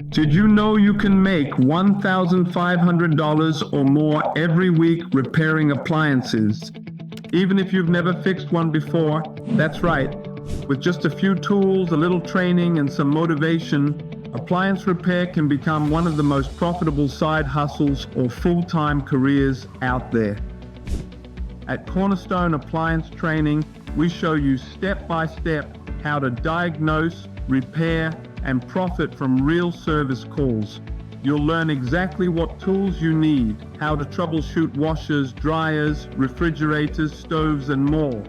Did you know you can make $1,500 or more every week repairing appliances? Even if you've never fixed one before, that's right. With just a few tools, a little training, and some motivation, appliance repair can become one of the most profitable side hustles or full-time careers out there. At Cornerstone Appliance Training, we show you step-by-step how to diagnose, repair, and profit from real service calls. You'll learn exactly what tools you need, how to troubleshoot washers, dryers, refrigerators, stoves, and more.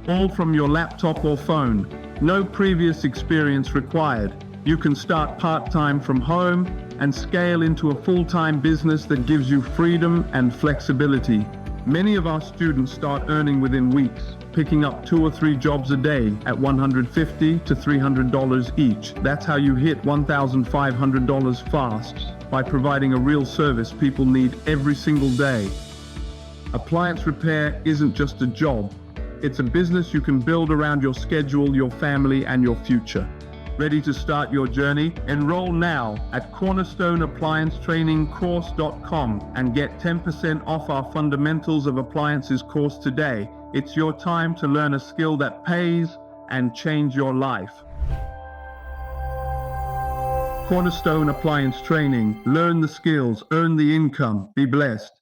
All from your laptop or phone. No previous experience required. You can start part-time from home and scale into a full-time business that gives you freedom and flexibility. Many of our students start earning within weeks, picking up 2 or 3 jobs a day at $150 to $300 each. That's how you hit $1,500 fast, by providing a real service people need every single day. Appliance repair isn't just a job. It's a business you can build around your schedule, your family, and your future. Ready to start your journey? Enroll now at cornerstoneappliancetrainingcourse.com and get 10% off our Fundamentals of Appliances course today. It's your time to learn a skill that pays and change your life. Cornerstone Appliance Training. Learn the skills, earn the income, be blessed.